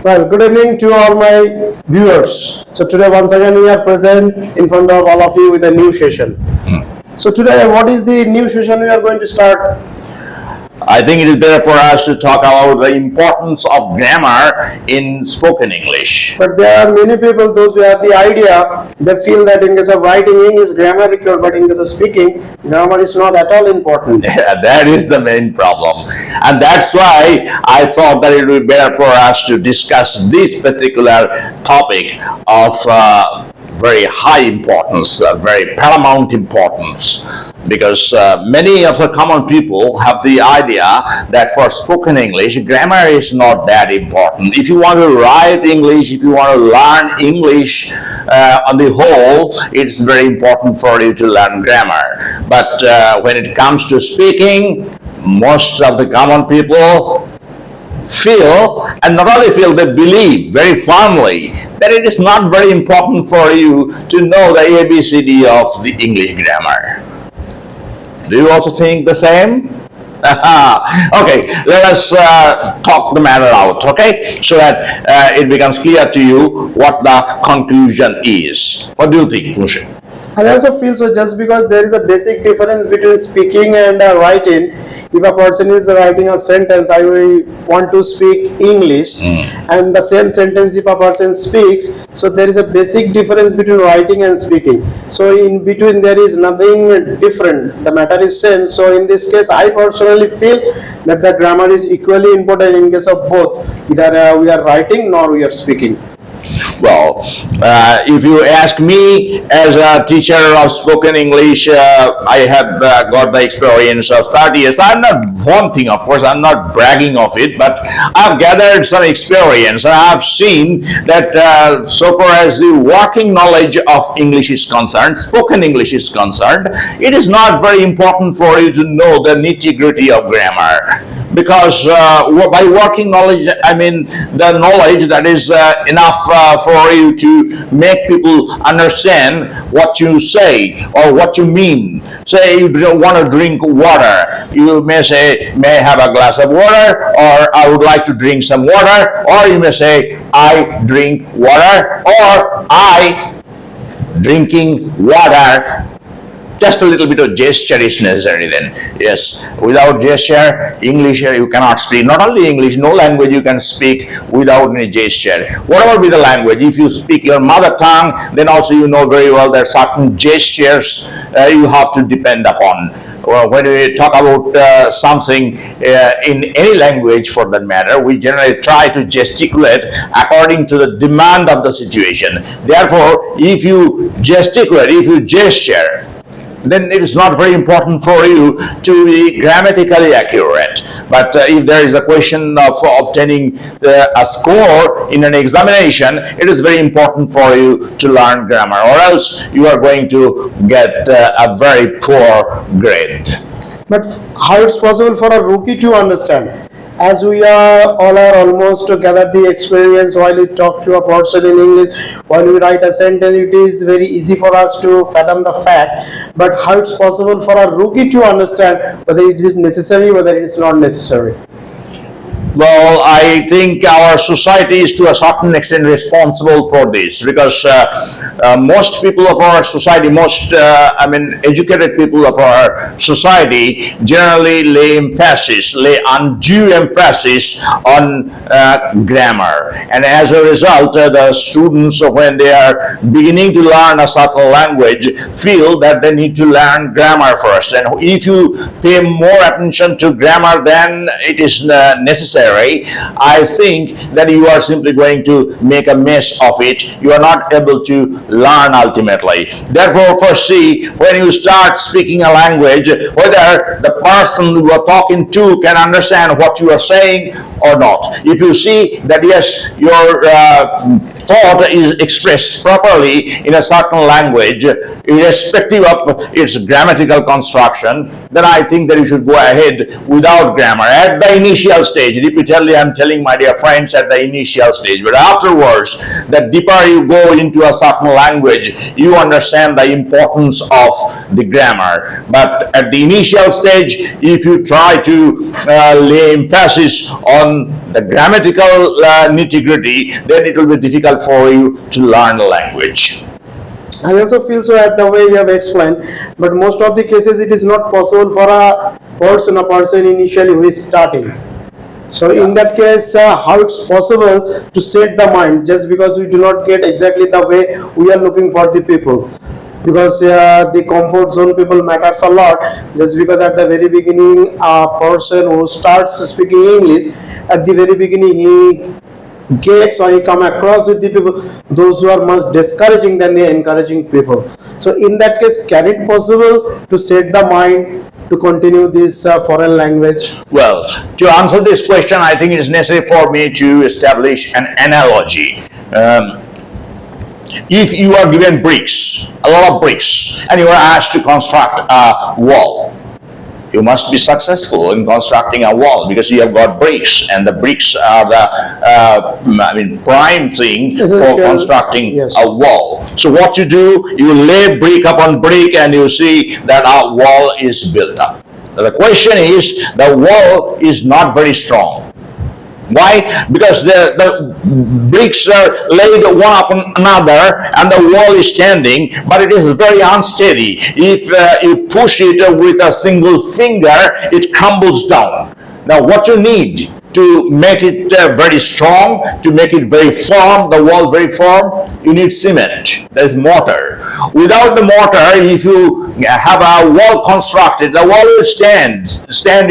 Well, good evening to all my viewers. So today once again we are present in front of all of you with a new session. So today what is the new session we are going to start? I think it is better for us to talk about the importance of grammar in spoken English. But there are many people, those who have the idea, they feel that in case of writing English, grammar required, but in case of speaking, grammar is not at all important. That is the main problem. And that's why I thought that it would be better for us to discuss this particular topic of very high importance, very paramount importance. Because many of the common people have the idea that for spoken English, grammar is not that important. If you want to write English, if you want to learn English on the whole, it's very important for you to learn grammar. But when it comes to speaking, most of the common people feel, and not only feel, they believe very firmly that it is not very important for you to know the ABCD of the English grammar. Do you also think the same? Okay, let us talk the matter out, okay? So that it becomes clear to you what the conclusion is. What do you think, Mushin? I also feel so, just because there is a basic difference between speaking and writing. If a person is writing a sentence, I will want to speak English, and the same sentence if a person speaks, so there is a basic difference between writing and speaking. So in between there is nothing different, the matter is same. So in this case I personally feel that the grammar is equally important in case of both, either we are writing nor we are speaking. Well, if you ask me, as a teacher of spoken English, I have got the experience of 30 years. I'm not vaunting, of course, I'm not bragging of it, but I've gathered some experience, and I've seen that so far as the working knowledge of English is concerned, spoken English is concerned, it is not very important for you to know the nitty-gritty of grammar. Because by working knowledge, I mean the knowledge that is enough for you to make people understand what you say or what you mean. Say you want to drink water, you may say, may I have a glass of water, or I would like to drink some water, or you may say, I drink water, or I drinking water. Just a little bit of gesture is necessary then. Yes, without gesture, English you cannot speak. Not only English, no language you can speak without any gesture. Whatever be the language, if you speak your mother tongue, then also you know very well that certain gestures you have to depend upon. When we talk about something in any language for that matter, we generally try to gesticulate according to the demand of the situation. Therefore, if you gesticulate, if you gesture, then it is not very important for you to be grammatically accurate. But if there is a question of obtaining a score in an examination, it is very important for you to learn grammar, or else you are going to get a very poor grade. But how it's possible for a rookie to understand? As we are all are almost to gather the experience while we talk to a person in English, while we write a sentence, it is very easy for us to fathom the fact. But how it's possible for a rookie to understand whether it is necessary, whether it is not necessary? Well, I think our society is to a certain extent responsible for this, because most people of our society, educated people of our society generally lay undue emphasis on grammar. And as a result, the students, when they are beginning to learn a certain language, feel that they need to learn grammar first. And if you pay more attention to grammar than it is necessary, I think that you are simply going to make a mess of it. You are not able to learn ultimately. Therefore, first see, when you start speaking a language, whether the person you are talking to can understand what you are saying or not. If you see that yes, your thought is expressed properly in a certain language, irrespective of its grammatical construction, then I think that you should go ahead without grammar at the initial stage. repeatedly I'm telling my dear friends at the initial stage, but afterwards, the deeper you go into a certain language, you understand the importance of the grammar. But at the initial stage, if you try to lay emphasis on the grammatical nitty-gritty, then it will be difficult for you to learn the language. I also feel so at the way you have explained, but most of the cases it is not possible for a person initially who is starting. So in that case, how it's possible to set the mind just because we do not get exactly the way we are looking for the people? Because the comfort zone people matters a lot. Just because at the very beginning, a person who starts speaking English, at the very beginning he gets or he come across with the people those who are much discouraging than the encouraging people. So in that case, can it possible to set the mind to continue this foreign language? Well, to answer this question, I think it is necessary for me to establish an analogy. If you are given bricks, a lot of bricks, and you are asked to construct a wall, you must be successful in constructing a wall because you have got bricks, and the bricks are the prime thing for constructing Yes. a wall. So what you do, you lay brick upon brick, and you see that a wall is built up. Now the question is, the wall is not very strong. Why? Because the bricks are laid one upon another and the wall is standing, but it is very unsteady. If you push it with a single finger, it crumbles down. Now what you need to make it very strong, to make it very firm, the wall very firm, you need cement. That is mortar. Without the mortar, if you have a wall constructed, the wall will stand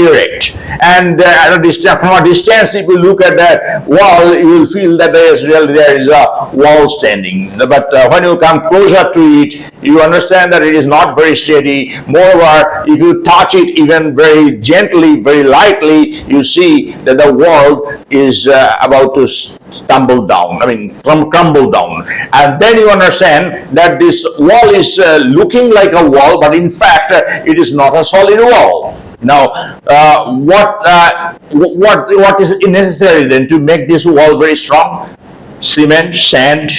erect. And at a distance, from a distance, if you look at that wall, you will feel that there is a wall standing. But when you come closer to it, you understand that it is not very steady. Moreover, if you touch it even very gently, very lightly, you see that the wall is about to crumble down. And then you understand that this wall is looking like a wall, but in fact, it is not a solid wall. Now, what is necessary then to make this wall very strong? Cement, sand,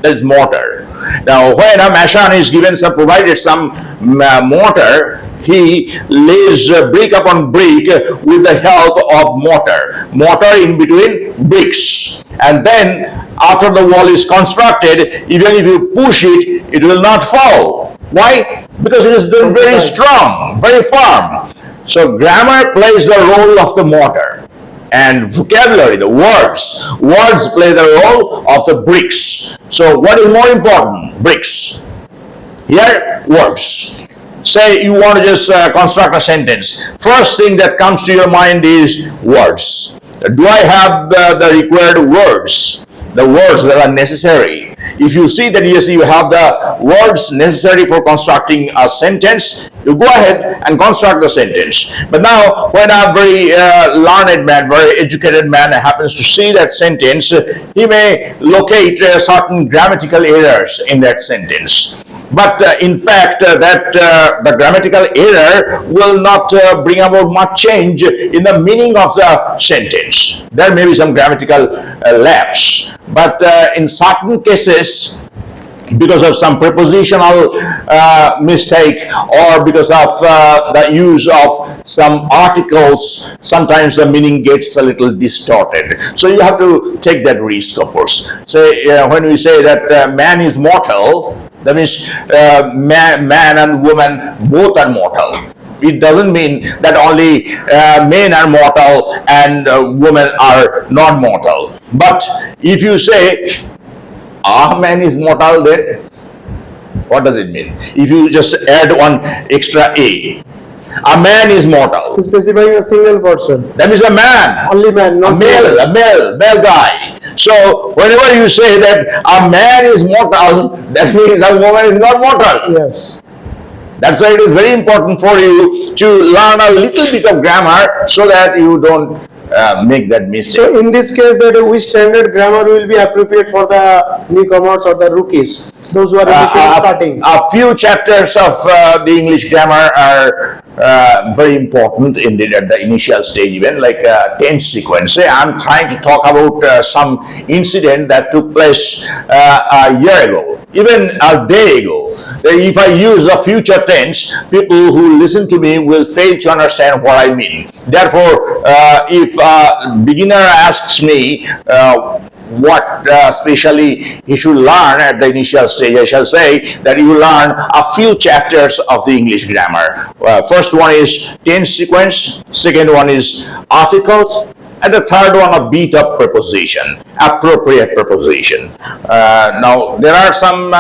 that is mortar. Now, when a mason is provided some mortar, he lays brick upon brick with the help of mortar in between bricks. And then after the wall is constructed, even if you push it, it will not fall. Why? Because it is very strong, very firm. So grammar plays the role of the mortar. And vocabulary, the words play the role of the bricks. So what is more important? Bricks. Here, words. Say you want to just construct a sentence. First thing that comes to your mind is words. Do I have the required words? The words that are necessary. If you see that yes, you have the words necessary for constructing a sentence, you go ahead and construct the sentence. But now, when a very learned man, very educated man happens to see that sentence, he may locate certain grammatical errors in that sentence. But in fact, the grammatical error will not bring about much change in the meaning of the sentence. There may be some grammatical lapse, but in certain cases, because of some prepositional mistake or because of the use of some articles, sometimes the meaning gets a little distorted. So you have to take that risk, of course. Say when we say that man is mortal, that means man and woman both are mortal. It doesn't mean that only men are mortal and women are not mortal. But if you say a man is mortal, then what does it mean? If you just add one extra a man is mortal. Specifying a single person. That means a man. Only man, not a male guy. So whenever you say that a man is mortal, that means a woman is not mortal. Yes. That's why it is very important for you to learn a little bit of grammar so that you don't make that mistake. So in this case, that which standard grammar will be appropriate for the newcomers or the rookies? those who are initially starting. A few chapters of the English grammar are very important indeed at the initial stage, even like tense sequence. Say, I'm trying to talk about some incident that took place a year ago, even a day ago. If I use the future tense, people who listen to me will fail to understand what I mean. Therefore, if a beginner asks me what specially he should learn at the initial stage, I shall say that you learn a few chapters of the English grammar. First one is tense sequence, second one is articles, and the third one a beat up preposition, appropriate preposition. Now there are some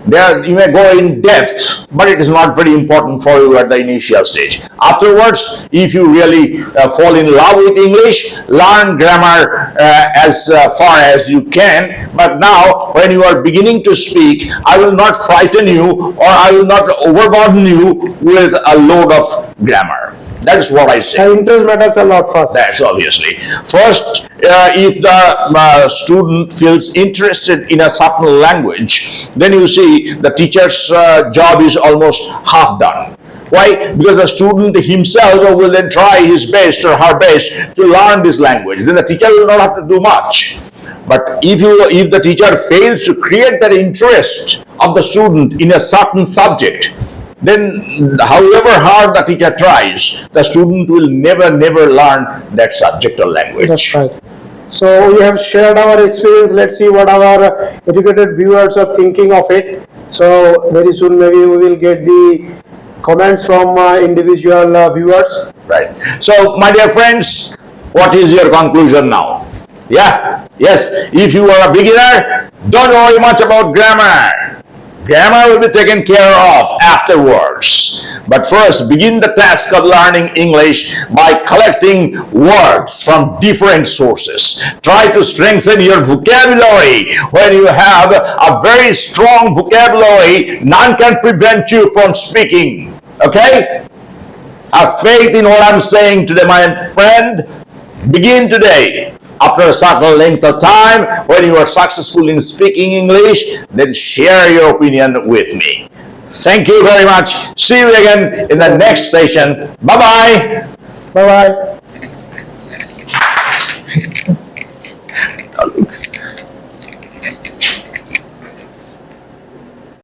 there you may go in depth, but it is not very important for you at the initial stage. Afterwards, if you really fall in love with English, learn grammar as far as you can. But now when you are beginning to speak, I will not frighten you, or I will not overburden you with a load of grammar. That is what I say. Interest matters a lot first. That's obviously. First, if the student feels interested in a certain language, then you see the teacher's job is almost half done. Why? Because the student himself will then try his best or her best to learn this language. Then the teacher will not have to do much. But if the teacher fails to create that interest of the student in a certain subject, then however hard the teacher tries, the student will never learn that subject or language. That's right. So we have shared our experience. Let's see what our educated viewers are thinking of it. So very soon maybe we will get the comments from individual viewers. Right. So my dear friends, what is your conclusion now? Yeah. Yes. If you are a beginner, don't worry much about grammar. Grammar will be taken care of afterwards. But first, begin the task of learning English by collecting words from different sources. Try to strengthen your vocabulary. When you have a very strong vocabulary, none can prevent you from speaking. Okay? Have faith in what I'm saying today, my friend. Begin today. After a certain length of time, when you are successful in speaking English, then share your opinion with me. Thank you very much. See you again in the next session. Bye-bye. Bye-bye.